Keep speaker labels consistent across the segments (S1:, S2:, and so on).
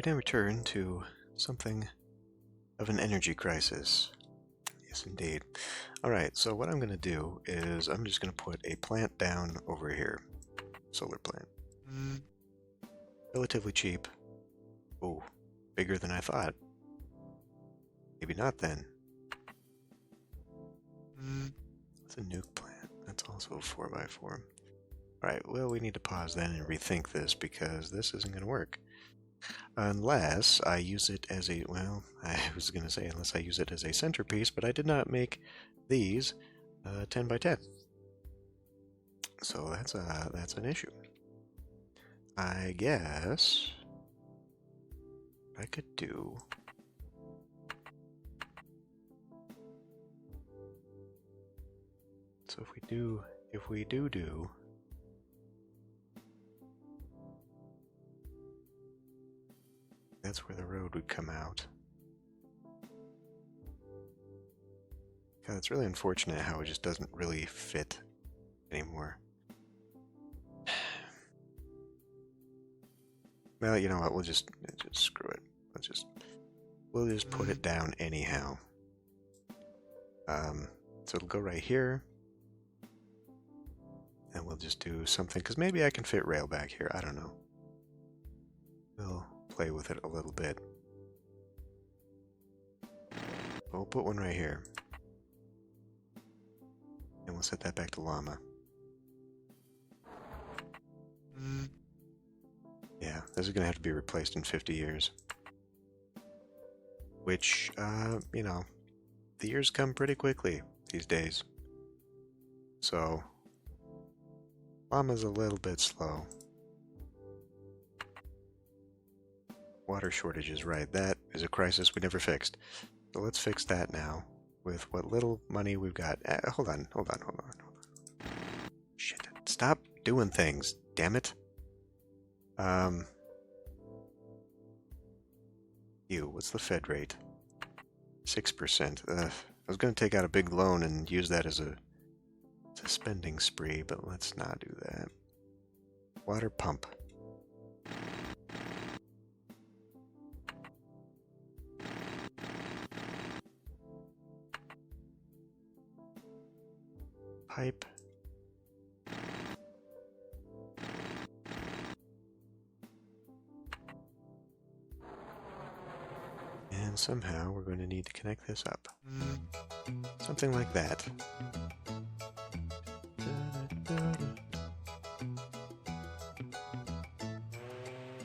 S1: We now return to something of an energy crisis. Yes, indeed. Alright, so what I'm going to do is I'm just going to put a plant down over here. Solar plant. Relatively cheap. Oh, bigger than I thought. Maybe not then. It's a nuke plant. That's also a 4x4. Alright, well, we need to pause then and rethink this because this isn't going to work. Unless I use it as a, well, I was going to say unless I use it as a centerpiece, but I did not make these 10 by 10. So that's an issue. I guess I could do so if we do that's where the road would come out. God, it's really unfortunate how it just doesn't really fit anymore. Well, you know what? We'll just screw it. We'll just put it down anyhow. So it'll go right here, and we'll just do something because maybe I can fit rail back here. I don't know. We'll play with it a little bit. We'll put one right here. And we'll set that back to llama. Yeah, this is going to have to be replaced in 50 years. Which, you know, the years come pretty quickly these days. So, llama's a little bit slow. Water shortages, right. That is a crisis we never fixed. So let's fix that now with what little money we've got. Hold on. Shit. Stop doing things, damn it. What's the Fed rate? 6%. I was going to take out a big loan and use that as a spending spree, but let's not do that. Water pump. Pipe. And somehow we're going to need to connect this up. Something like that.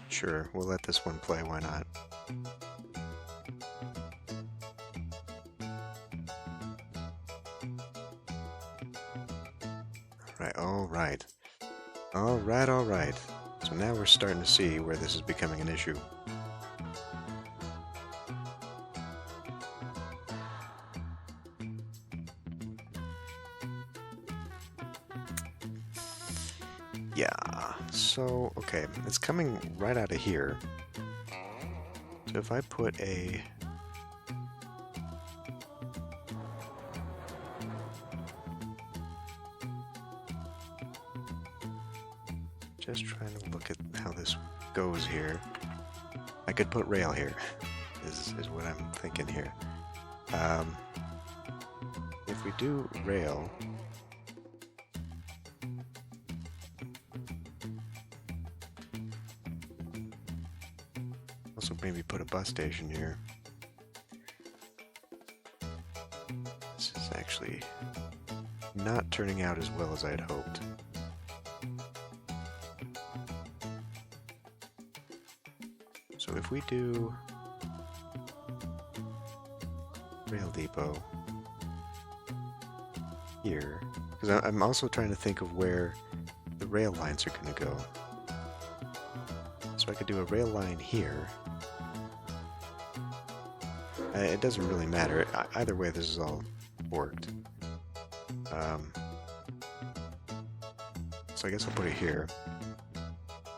S1: Sure, we'll let this one play, why not? Alright. So now we're starting to see where this is becoming an issue. Yeah, so, okay, it's coming right out of here. So if I put a... Just trying to look at how this goes here. I could put rail here, is what I'm thinking here. If we do rail... Also maybe put a bus station here. This is actually not turning out as well as I'd hoped. So if we do rail depot here, because I'm also trying to think of where the rail lines are going to go. So I could do a rail line here. It doesn't really matter. Either way, this is all worked. So I guess I'll put it here.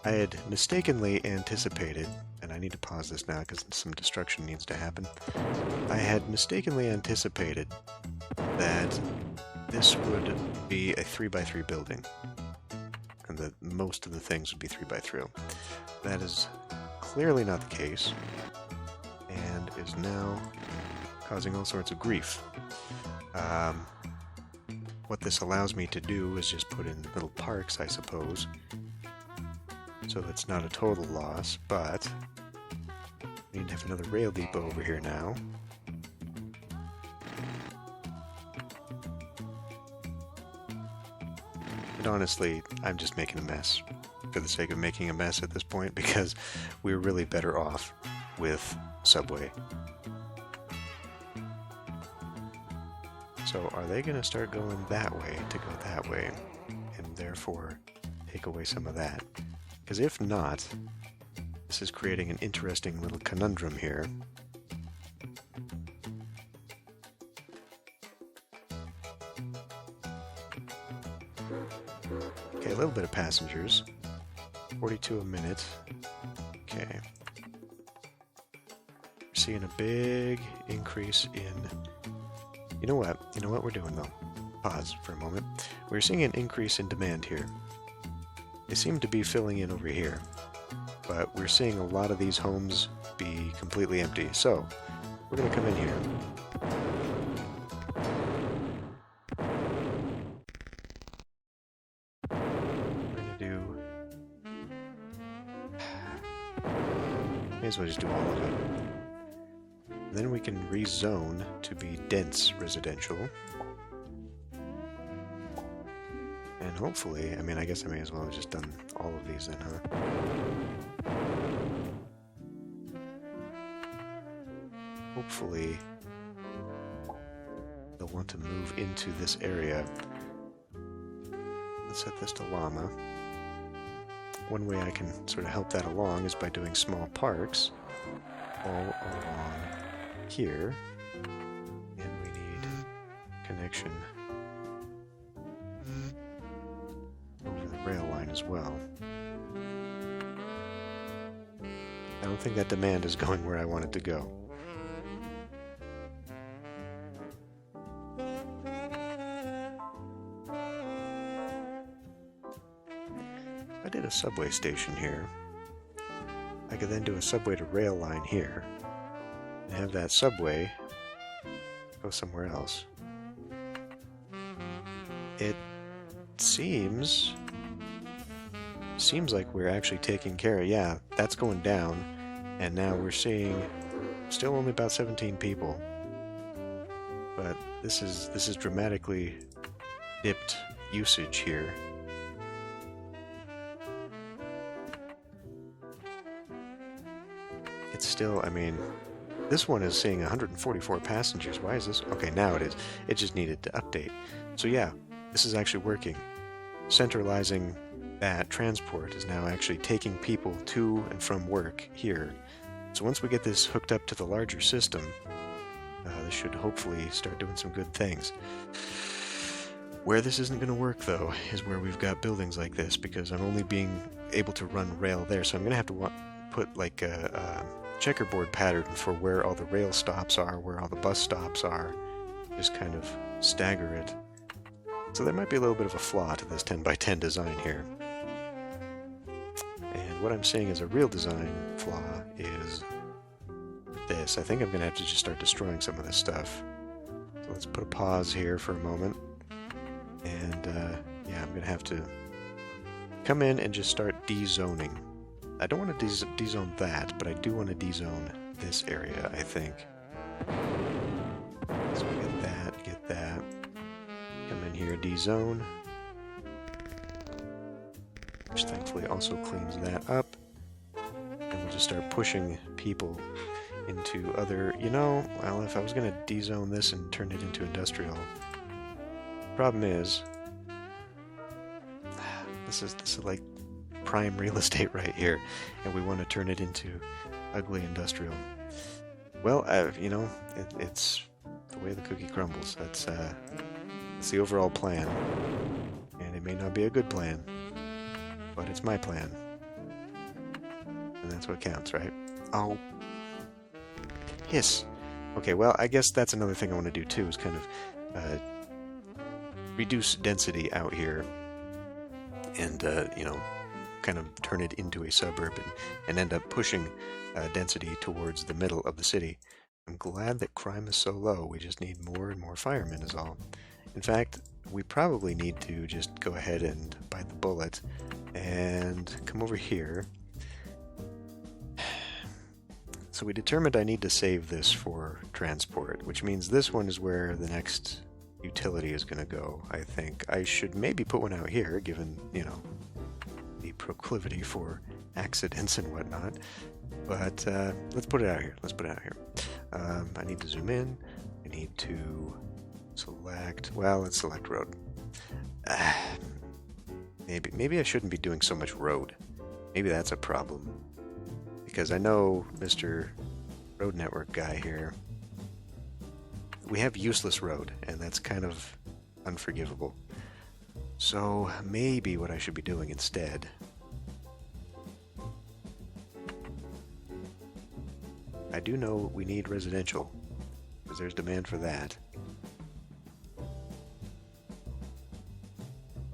S1: I had mistakenly anticipated, and I need to pause this now because some destruction needs to happen. I had mistakenly anticipated that this would be a 3x3 building, and that most of the things would be 3x3. That is clearly not the case, and is now causing all sorts of grief. What this allows me to do is just put in little parks, I suppose, so that's not a total loss, but we need to have another rail depot over here now. And honestly, I'm just making a mess for the sake of making a mess at this point, because we're really better off with subway. So are they going to start going that way to go that way, and therefore take away some of that? Because if not, this is creating an interesting little conundrum here. Okay, a little bit of passengers. 42 a minute. Okay. We're seeing a big increase in... You know what? You know what we're doing, though? Pause for a moment. We're seeing an increase in demand here. They seem to be filling in over here, but we're seeing a lot of these homes be completely empty. So, we're going to come in here. We're going to do... May as well just do all of it. Then we can rezone to be dense residential. And hopefully, I mean, I guess I may as well have just done all of these then, huh? Hopefully, they'll want to move into this area. Let's set this to llama. One way I can sort of help that along is by doing small parks all along here, and we need connection over the rail line as well. I don't think that demand is going where I want it to go. If I did a subway station here, I could then do a subway to rail line here, and have that subway go somewhere else. It seems like we're actually taking care of, yeah, that's going down, and now we're seeing still only about 17 people. But this is dramatically dipped usage here. It's still, I mean, this one is saying 144 passengers. Why is this? Okay, now it is. It just needed to update. So yeah, this is actually working. Centralizing that transport is now actually taking people to and from work here. So once we get this hooked up to the larger system, this should hopefully start doing some good things. Where this isn't going to work, though, is where we've got buildings like this, because I'm only being able to run rail there. So I'm going to have to put like a checkerboard pattern for where all the rail stops are, where all the bus stops are, just kind of stagger it. So there might be a little bit of a flaw to this 10x10 design here. And what I'm seeing as a real design flaw is this. I think I'm going to have to just start destroying some of this stuff. So let's put a pause here for a moment. And yeah, I'm going to have to come in and just start dezoning. I don't want to dezone that, but I do want to dezone this area, I think. So get that. Come in here, dezone. Which thankfully also cleans that up. And we'll just start pushing people into other, well, if I was going to dezone this and turn it into industrial. Problem is, this is like prime real estate right here, and we want to turn it into ugly industrial. Well, it's the way the cookie crumbles. That's the overall plan, and it may not be a good plan, but it's my plan, and that's what counts, right? Oh, yes. Okay, well, I guess that's another thing I want to do too, is kind of reduce density out here, and kind of turn it into a suburb and end up pushing density towards the middle of the city. I'm glad that crime is so low. We just need more and more firemen is all. In fact, we probably need to just go ahead and bite the bullet and come over here. So we determined I need to save this for transport, which means this one is where the next utility is going to go, I think. I should maybe put one out here, given, you know, the proclivity for accidents and whatnot. But let's put it out here. Let's put it out here. I need to zoom in. I need to select... Well, let's select road. Maybe I shouldn't be doing so much road. Maybe that's a problem. Because I know Mr. Road Network guy here, we have useless road, and that's kind of unforgivable. So maybe what I should be doing instead... I do know we need residential, because there's demand for that.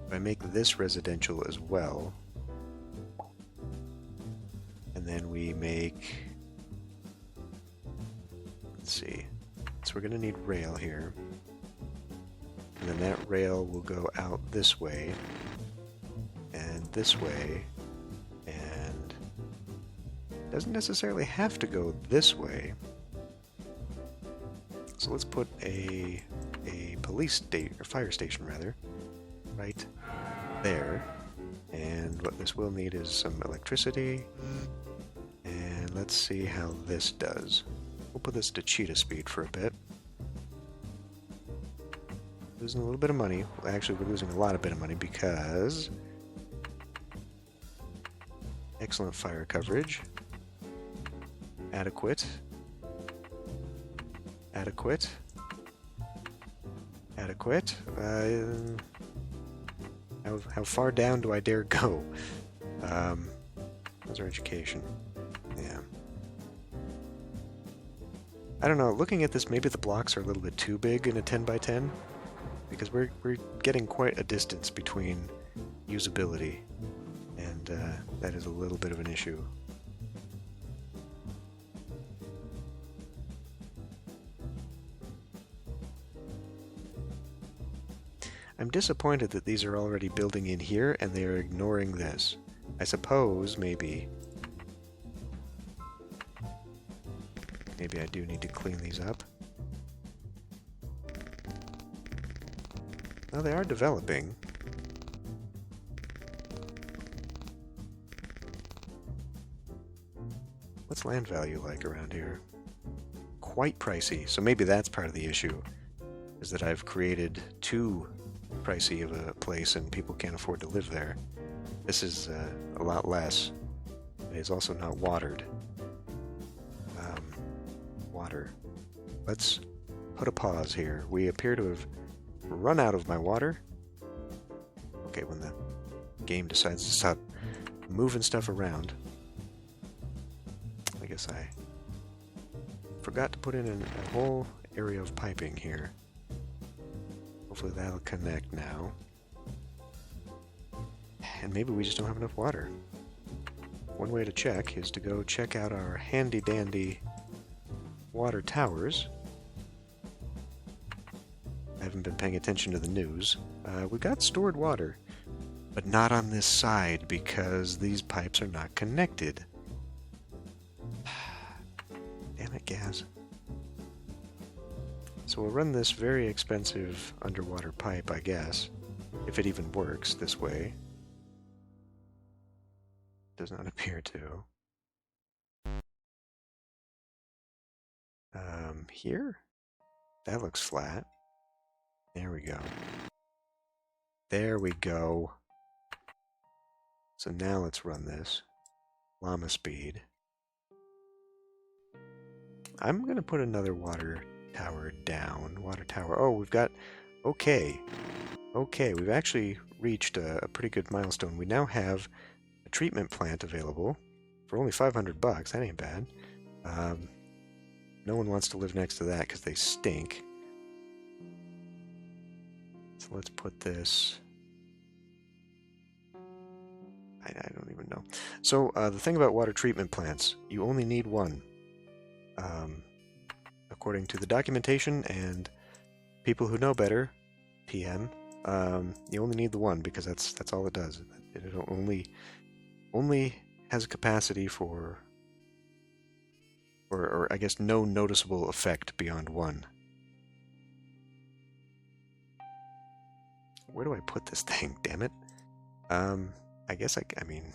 S1: If I make this residential as well, and then we make... Let's see. So we're going to need rail here. And then that rail will go out this way, and this way, and doesn't necessarily have to go this way. So let's put a police station, or fire station rather, right there. And what this will need is some electricity. And let's see how this does. We'll put this to cheetah speed for a bit. Losing a little bit of money. Well, actually, we're losing a lot of bit of money because... Excellent fire coverage. Adequate. Adequate. Adequate. How far down do I dare go? How's our education? Yeah. I don't know, looking at this, maybe the blocks are a little bit too big in a 10 by 10, because we're getting quite a distance between usability, and that is a little bit of an issue. I'm disappointed that these are already building in here and they are ignoring this. I suppose maybe I do need to clean these up. Well, they are developing. What's land value like around here? Quite pricey, so maybe that's part of the issue, is that I've created too pricey of a place and people can't afford to live there. This is a lot less. It is also not watered. Water. Let's put a pause here. We appear to have run out of my water. Okay, when the game decides to stop moving stuff around. I guess I forgot to put in a whole area of piping here. Hopefully that'll connect now. And maybe we just don't have enough water. One way to check is to go check out our handy-dandy water towers. I haven't been paying attention to the news. We got stored water, but not on this side because these pipes are not connected. Damn it, gas. So we'll run this very expensive underwater pipe, I guess, if it even works this way. Does not appear to. Here? That looks flat. There we go. There we go. So now let's run this. Llama speed. I'm going to put another water tower down. Water tower. Oh, we've got... Okay. Okay, we've actually reached a pretty good milestone. We now have a treatment plant available for only 500 bucks. That ain't bad. No one wants to live next to that because they stink. So let's put this... I don't even know. So the thing about water treatment plants, you only need one. According to the documentation and people who know better, PM, you only need the one because that's all it does. It only has a capacity for, or I guess no noticeable effect beyond one. Where do I put this thing? Damn it. I guess I mean,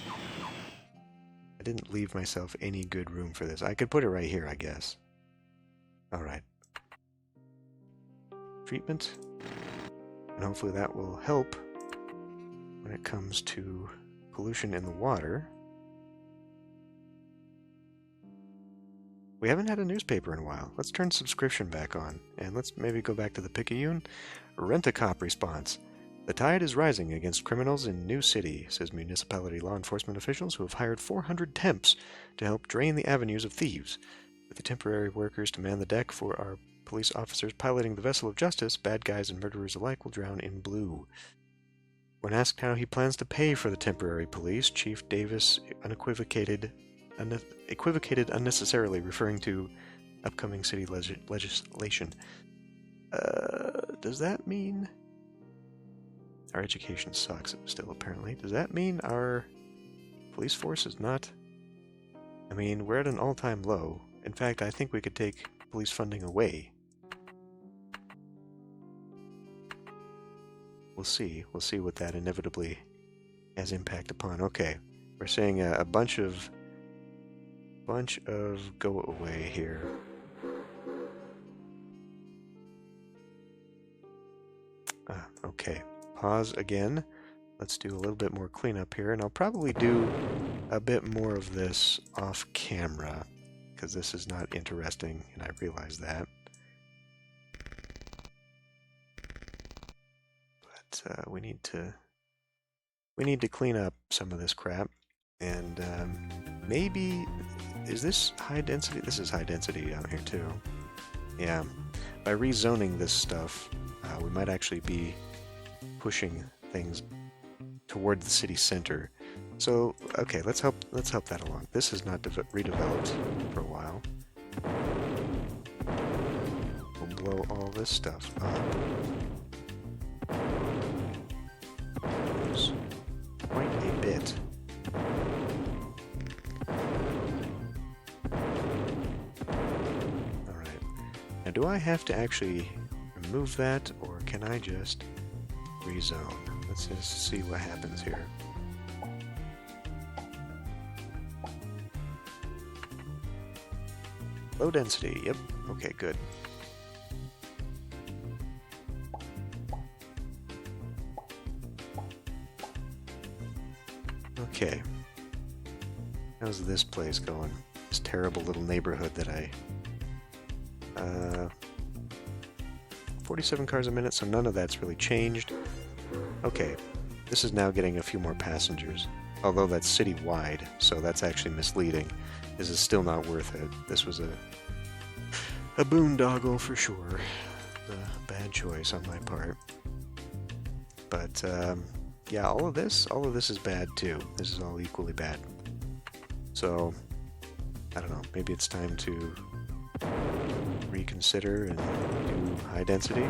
S1: I didn't leave myself any good room for this. I could put it right here, I guess. All right. Treatment. And hopefully that will help when it comes to pollution in the water. We haven't had a newspaper in a while. Let's turn subscription back on, and let's maybe go back to the Picayune. Rent-a-cop response. The tide is rising against criminals in New City, says municipality law enforcement officials who have hired 400 temps to help drain the avenues of thieves. With the temporary workers to man the deck for our police officers piloting the vessel of justice, bad guys and murderers alike will drown in blue. When asked how he plans to pay for the temporary police, Chief Davis unequivocated unnecessarily, referring to upcoming city legislation. Does that mean our education sucks still, apparently? Does that mean our police force is not... I mean, we're at an all-time low. In fact, I think we could take police funding away. We'll see. We'll see what that inevitably has impact upon. Okay, we're saying a bunch of go away here. Okay, pause again. Let's do a little bit more cleanup here, and I'll probably do a bit more of this off camera because this is not interesting, and I realize that. But we need to clean up some of this crap, and maybe is this high density? This is high density down here too. Yeah, by rezoning this stuff, we might actually be pushing things toward the city center. So, okay, let's help that along. This is not redeveloped for a while. We'll blow all this stuff up. There's quite a bit. Alright. Now, do I have to actually remove that, or can I just rezone? Let's just see what happens here. Low density, yep. Okay, good. Okay. How's this place going? This terrible little neighborhood that I... 47 cars a minute, so none of that's really changed. Okay, this is now getting a few more passengers. Although that's city-wide, so that's actually misleading. This is still not worth it. This was a boondoggle for sure. A bad choice on my part. But, yeah, all of this is bad too. This is all equally bad. So, I don't know, maybe it's time to reconsider and do high density.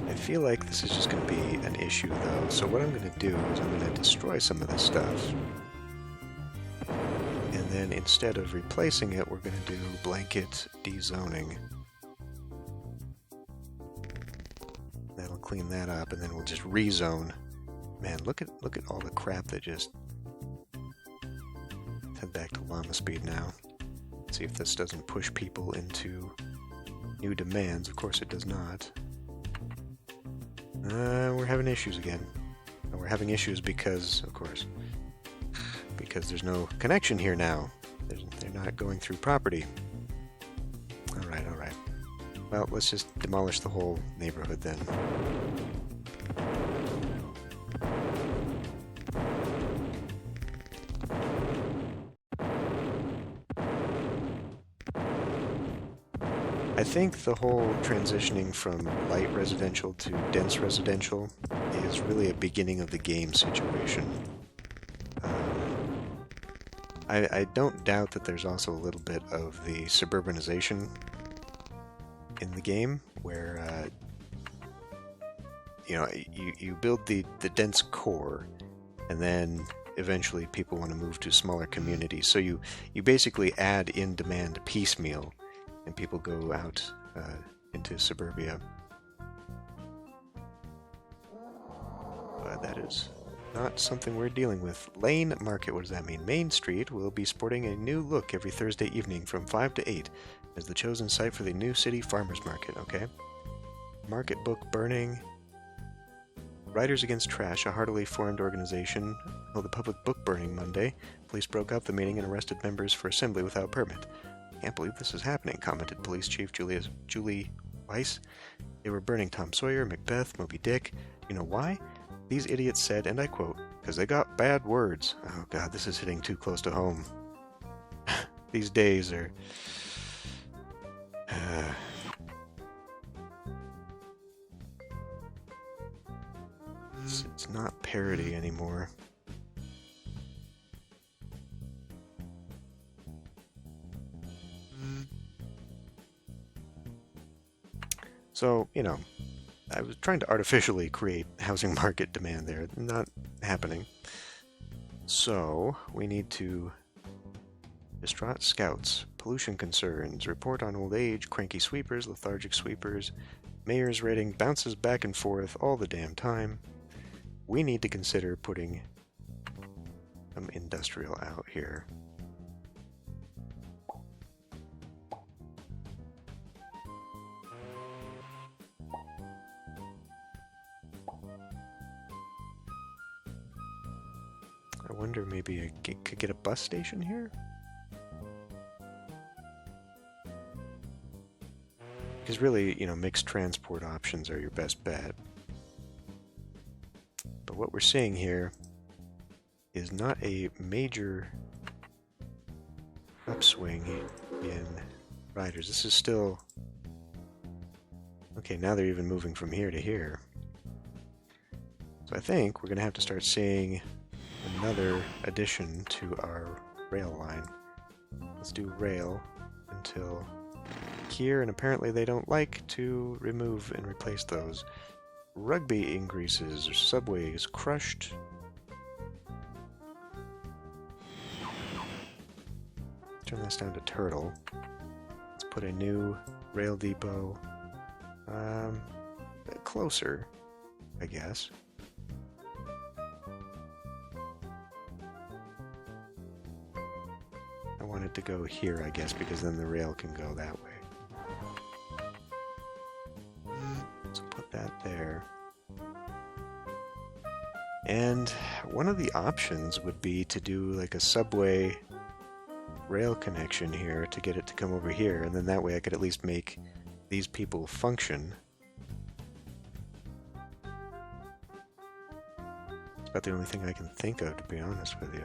S1: I feel like this is just going to be an issue though, so what I'm going to do is I'm going to destroy some of this stuff. And then instead of replacing it, we're going to do blanket dezoning. That'll clean that up, and then we'll just rezone. Man, look at all the crap that just... Let's head back to llama speed now. See if this doesn't push people into new demands. Of course it does not. We're having issues again. We're having issues because, of course, because there's no connection here now. They're not going through property. Alright, alright. Well, let's just demolish the whole neighborhood then. I think the whole transitioning from light residential to dense residential is really a beginning of the game situation. I don't doubt that there's also a little bit of the suburbanization in the game, where you build the dense core, and then eventually people want to move to smaller communities. So you basically add in demand piecemeal, and people go out into suburbia. That is not something we're dealing with. Lane Market, what does that mean? Main Street will be sporting a new look every Thursday evening from 5 to 8 as the chosen site for the new city farmers market, okay? Market book burning. Writers Against Trash, a heartily formed organization, held a public book burning Monday. Police broke up the meeting and arrested members for assembly without permit. Can't believe this is happening, commented Police Chief Julie Weiss. They were burning Tom Sawyer, Macbeth, Moby Dick. You know why? These idiots said, and I quote, "because they got bad words." Oh god, this is hitting too close to home. These days are... It's not parody anymore. So, I was trying to artificially create housing market demand there. Not happening. So, we need to... Distraught scouts, pollution concerns, report on old age, cranky sweepers, lethargic sweepers, mayor's rating bounces back and forth all the damn time. We need to consider putting some industrial out here. I wonder maybe I could get a bus station here? Because really, mixed transport options are your best bet. But what we're seeing here is not a major upswing in riders. This is still... Okay, now they're even moving from here to here. So I think we're going to have to start seeing another addition to our rail line. Let's do rail until here, and apparently they don't like to remove and replace those. Rugby increases, subways crushed. Turn this down to turtle. Let's put a new rail depot closer, I guess. I want it to go here, I guess, because then the rail can go that way. So put that there. And one of the options would be to do like a subway rail connection here to get it to come over here, and then that way I could at least make these people function. It's about the only thing I can think of, to be honest with you.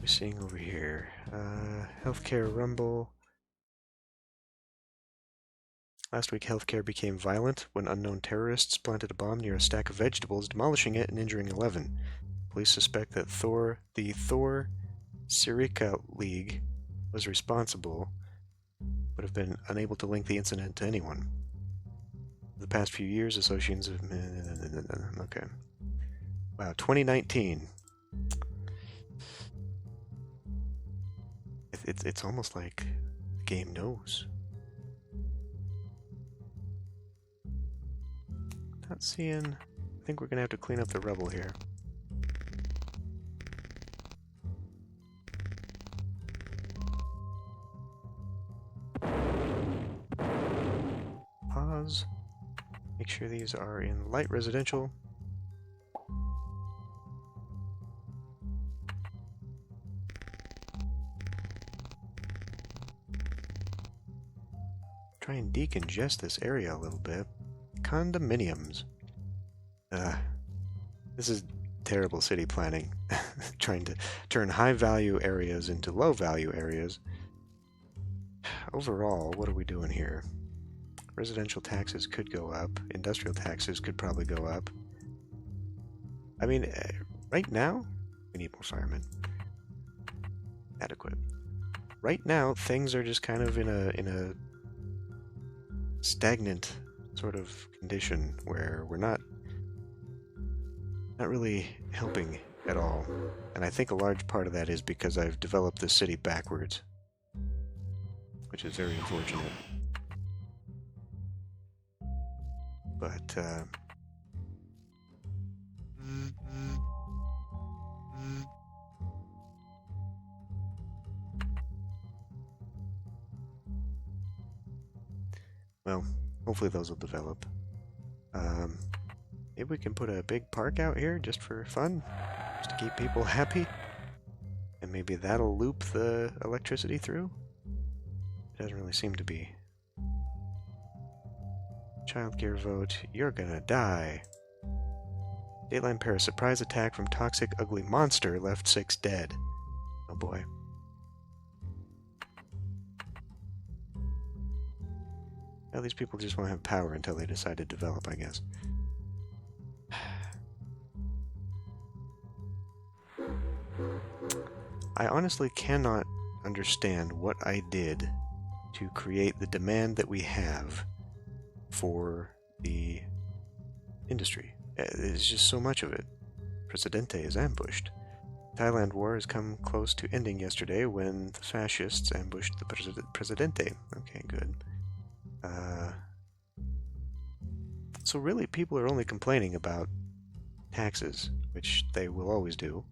S1: We're seeing over here, healthcare rumble. Last week, healthcare became violent when unknown terrorists planted a bomb near a stack of vegetables, demolishing it and injuring 11. Police suspect that the Thor Sirika League was responsible, but have been unable to link the incident to anyone. The past few years, associations have... Okay. Wow, 2019. It's almost like the game knows. Not seeing... I think we're gonna have to clean up the rubble here. Pause. Make sure these are in light residential. try and decongest this area a little bit. Condominiums. This is terrible city planning. Trying to turn high-value areas into low-value areas. Overall, what are we doing here? Residential taxes could go up. Industrial taxes could probably go up. I mean, right now, we need more firemen. Adequate. Right now, things are just kind of in a stagnant sort of condition where we're not really helping at all. And I think a large part of that is because I've developed the city backwards, which is very unfortunate. But well, hopefully those will develop. Maybe we can put a big park out here just for fun, just to keep people happy. And maybe that'll loop the electricity through? It doesn't really seem to be. Childcare vote, you're gonna die. Dateline Paris, surprise attack from toxic ugly monster left 6 dead. Oh boy. Well, these people just won't have power until they decide to develop, I guess. I honestly cannot understand what I did to create the demand that we have for the industry. There's just so much of it. Presidente is ambushed. Thailand war has come close to ending yesterday when the fascists ambushed the Presidente. Okay, good. So really, people are only complaining about taxes, which they will always do.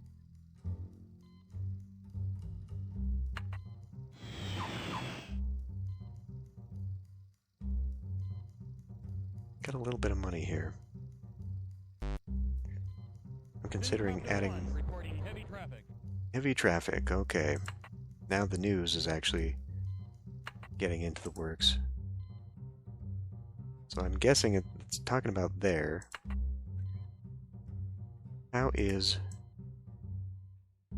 S1: Got a little bit of money here. I'm considering adding heavy traffic. Okay. Now the news is actually getting into the works. So I'm guessing it's talking about there. How is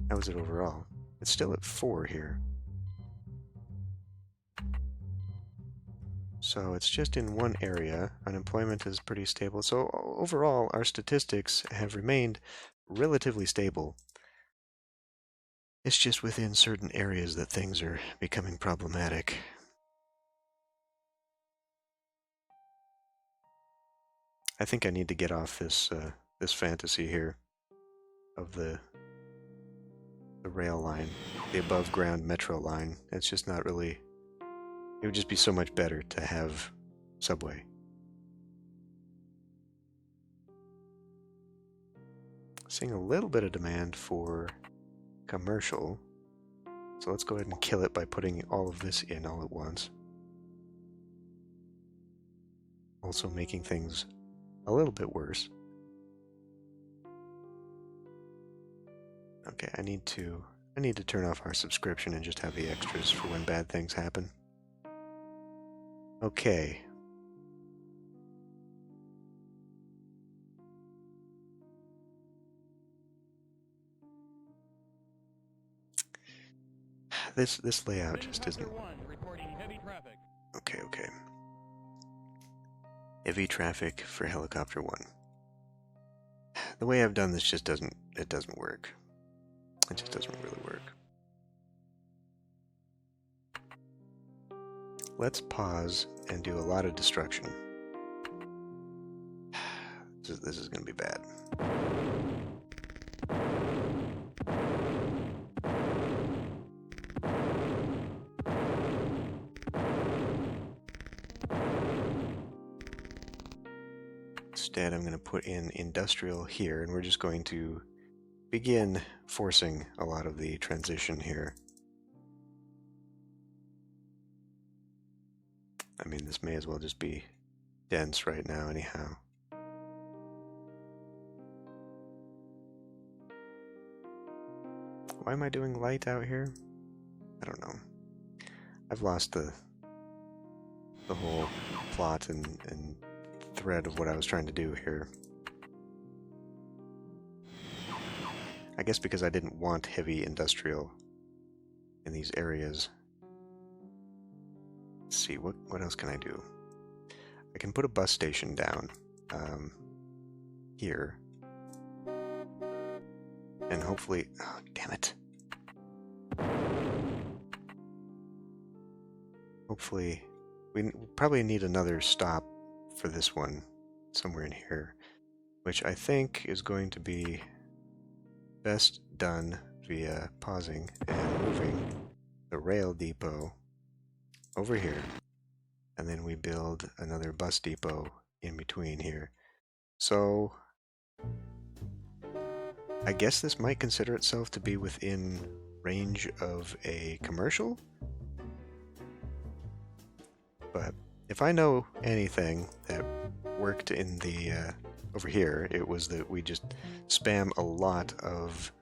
S1: it overall? It's still at 4 here. So it's just in one area. Unemployment is pretty stable. So overall, our statistics have remained relatively stable. It's just within certain areas that things are becoming problematic. I think I need to get off this this fantasy here of the rail line, the above ground metro line. It's just not really. It would just be so much better to have subway. Seeing a little bit of demand for commercial. So let's go ahead and kill it by putting all of this in all at once. Also making things a little bit worse. Okay, I need to turn off our subscription and just have the extras for when bad things happen. Okay. This layout just isn't. Okay, okay. Heavy traffic for helicopter 1. The way I've done this just doesn't work. It just doesn't really work. Let's pause and do a lot of destruction. This is going to be bad. Instead, I'm going to put in industrial here, and we're just going to begin forcing a lot of the transition here. I mean, this may as well just be dense right now anyhow. Why am I doing light out here? I don't know. I've lost the the whole plot and thread of what I was trying to do here. I guess because I didn't want heavy industrial in these areas. Let's see, what else can I do? I can put a bus station down here. And hopefully... Oh, damn it. Hopefully... We probably need another stop for this one somewhere in here, which I think is going to be best done via pausing and moving the rail depot over here, and then we build another bus depot in between here. So I guess this might consider itself to be within range of a commercial, but if I know anything that worked in the over here, it was that we just spam a lot of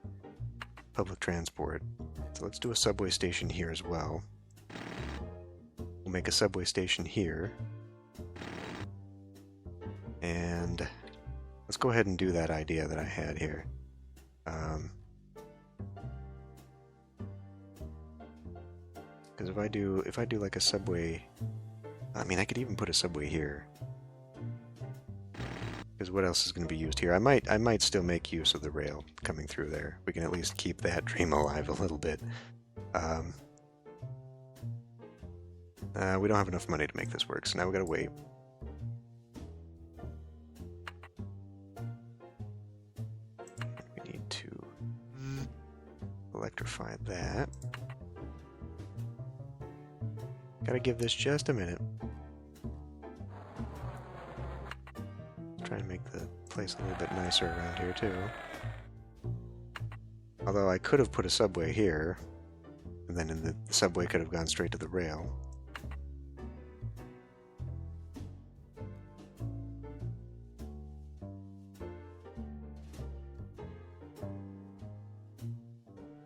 S1: public transport. So let's do a subway station here as well. We'll make a subway station here. And let's go ahead and do that idea that I had here. Because if I do like a subway, I mean, I could even put a subway here. Because what else is going to be used here? I might still make use of the rail coming through there. We can at least keep that dream alive a little bit. We don't have enough money to make this work, so now we gotta wait. We need to electrify that. Gotta give this just a minute. Try and make the place a little bit nicer around here too. Although I could have put a subway here, and then the subway could have gone straight to the rail.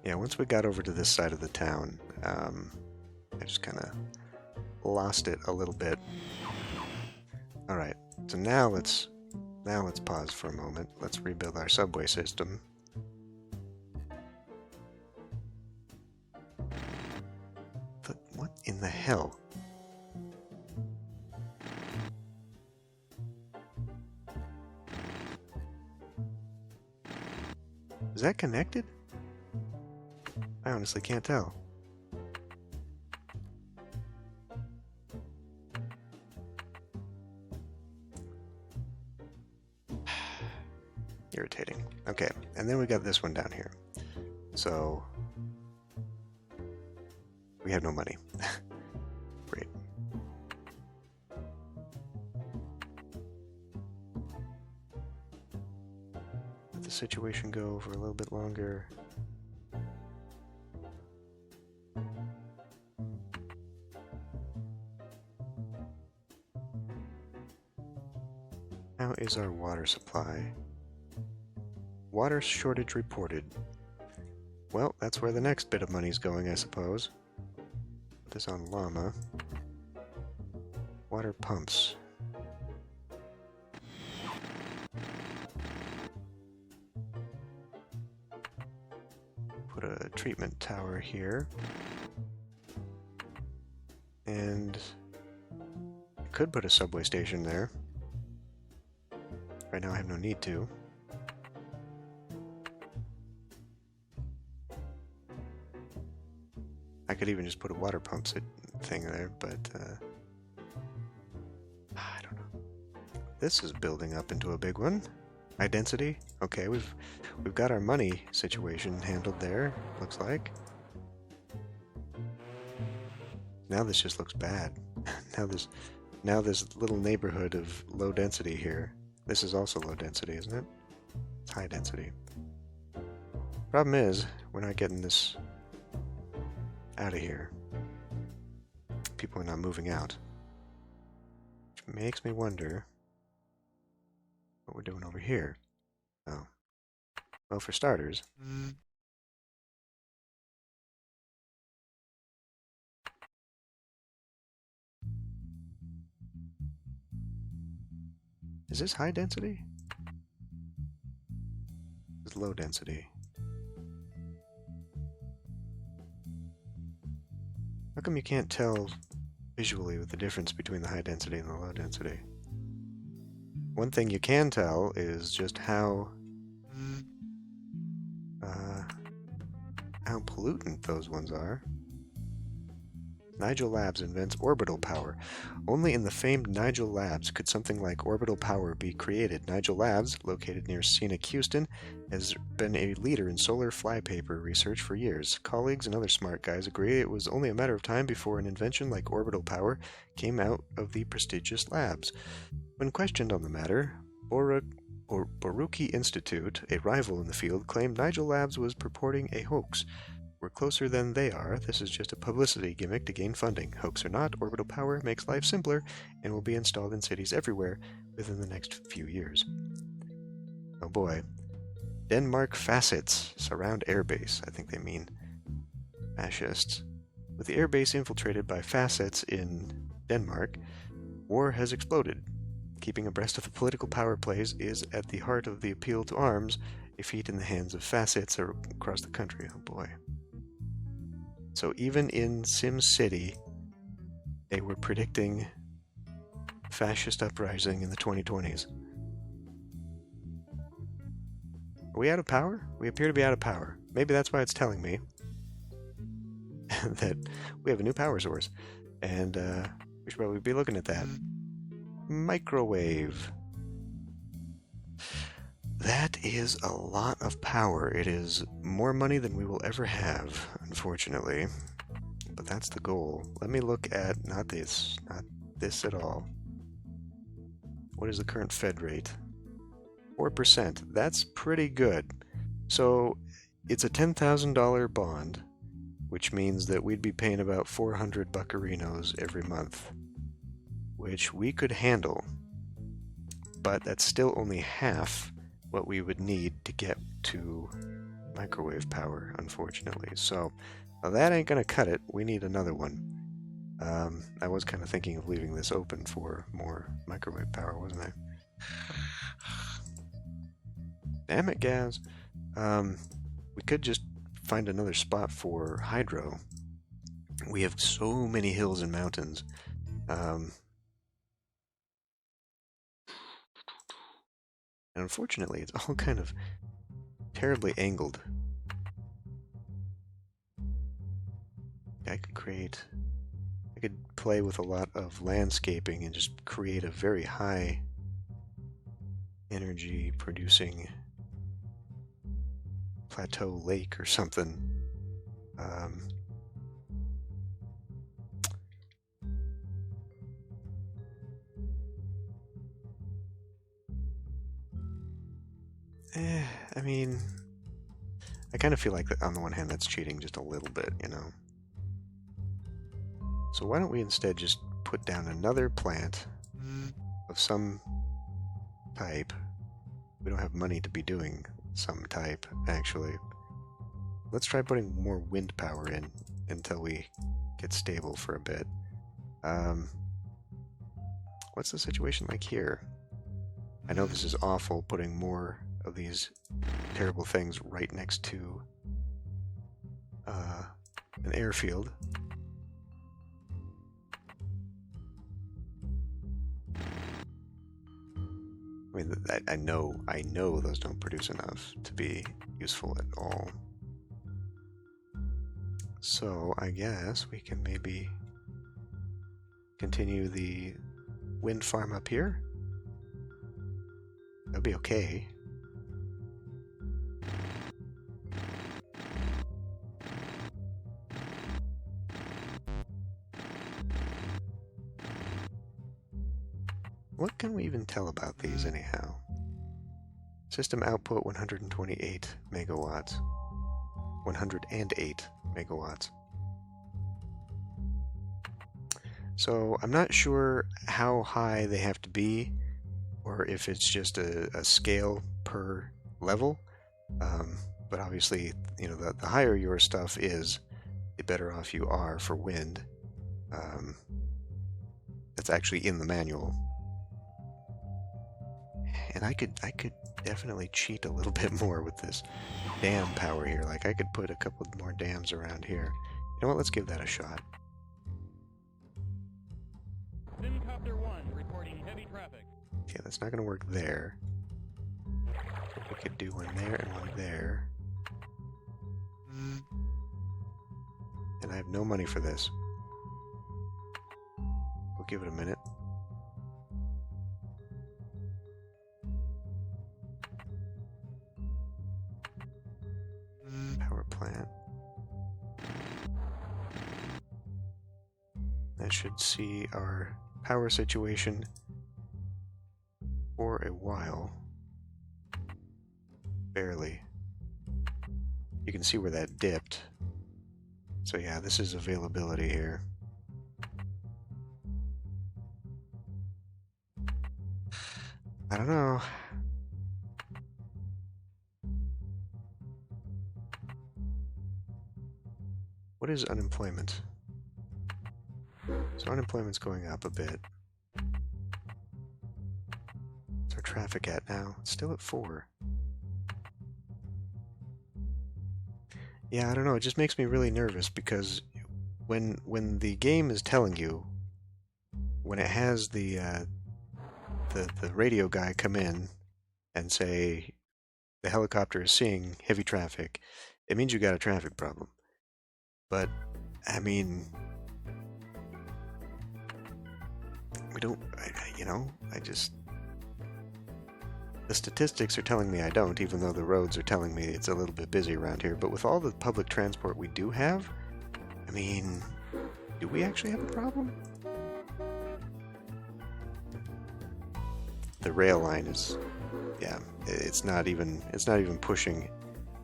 S1: Yeah, once we got over to this side of the town, I just kind of lost it a little bit. All right, so now let's pause for a moment. Let's rebuild our subway system. But what in the hell? Is that connected? I honestly can't tell. Irritating. Okay, and then we got this one down here. So we have no money. Great. Let the situation go for a little bit longer. How is our water supply? Water shortage reported. Well, that's where the next bit of money's going, I suppose. Put this on llama. Water pumps. Put a treatment tower here. And I could put a subway station there. Right now I have no need to. I could even just put a water pump thing there, but I don't know. This is building up into a big one. High density. Okay, we've got our money situation handled there, looks like. Now this just looks bad. now this little neighborhood of low density here. This is also low density, isn't it? It's high density. Problem is, we're not getting this out of here. People are not moving out. Which makes me wonder what we're doing over here. Oh. Well, for starters, Is this high density? This is low density. How come you can't tell visually with the difference between the high density and the low density? One thing you can tell is just how pollutant those ones are. Nigel Labs invents orbital power. Only in the famed Nigel Labs could something like orbital power be created. Nigel Labs, located near scenic Houston, has been a leader in solar flypaper research for years. Colleagues and other smart guys agree it was only a matter of time before an invention like orbital power came out of the prestigious labs. When questioned on the matter, Borucki Institute, a rival in the field, claimed Nigel Labs was purporting a hoax. We're closer than they are. This is just a publicity gimmick to gain funding. Hoax or not, orbital power makes life simpler and will be installed in cities everywhere within the next few years. Oh boy. Denmark facets surround airbase. I think they mean fascists. With the airbase infiltrated by facets in Denmark, war has exploded. Keeping abreast of the political power plays is at the heart of the appeal to arms, a feat in the hands of facets across the country. Oh boy. So even in SimCity, they were predicting fascist uprising in the 2020s. Are we out of power? We appear to be out of power. Maybe that's why it's telling me that we have a new power source. And we should probably be looking at that. Microwave. That is a lot of power. It is more money than we will ever have, unfortunately. But that's the goal. Let me look at, not this at all. What is the current Fed rate? 4%. That's pretty good. So it's a $10,000 bond, which means that we'd be paying about 400 buccarinos every month, which we could handle. But that's still only half what we would need to get to microwave power, unfortunately. So that ain't gonna cut it. We need another one. I was kind of thinking of leaving this open for more microwave power, wasn't I? Damn it, Gaz. We could just find another spot for hydro. We have so many hills and mountains. And unfortunately, it's all kind of terribly angled. I could play with a lot of landscaping and just create a very high energy producing plateau lake or something. I mean, I kind of feel like that on the one hand that's cheating just a little bit, you know. So why don't we instead just put down another plant of some type. We don't have money to be doing some type, actually. Let's try putting more wind power in until we get stable for a bit. What's the situation like here? I know this is awful, putting more of these terrible things right next to an airfield. I mean, I know those don't produce enough to be useful at all. So I guess we can maybe continue the wind farm up here. That'll be okay. What can we even tell about these anyhow? System output 128 megawatts. 108 megawatts. So I'm not sure how high they have to be, or if it's just a scale per level. But obviously, you know, the higher your stuff is, the better off you are for wind. That's actually in the manual. And I could definitely cheat a little bit more with this dam power here. Like, I could put a couple more dams around here. You know what? Let's give that a shot.
S2: SimCopter 1 reporting heavy traffic.
S1: Okay, that's not going to work there. We could do one there and one there. And I have no money for this. We'll give it a minute. Power plant. That should see our power situation for a while. Barely. You can see where that dipped. So yeah, this is availability here. I don't know. What is unemployment? So unemployment's going up a bit. What's our traffic at now? It's still at 4. Yeah, I don't know. It just makes me really nervous because when the game is telling you, when it has the radio guy come in and say the helicopter is seeing heavy traffic, it means you got a traffic problem. But I mean, we don't. I just. The statistics are telling me I don't, even though the roads are telling me it's a little bit busy around here. But with all the public transport we do have, I mean, do we actually have a problem? The rail line is, yeah, it's not even pushing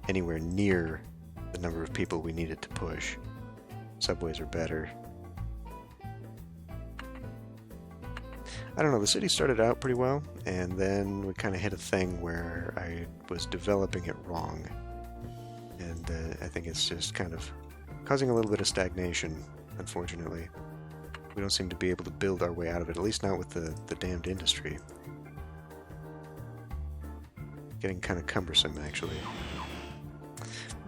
S1: anywhere near the number of people we need it to push. Subways are better. I don't know, the city started out pretty well, and then we kind of hit a thing where I was developing it wrong. And I think it's just kind of causing a little bit of stagnation, unfortunately. We don't seem to be able to build our way out of it, at least not with the damned industry. Getting kind of cumbersome, actually.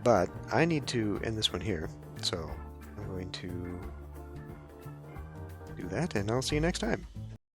S1: But I need to end this one here, so I'm going to do that, and I'll see you next time.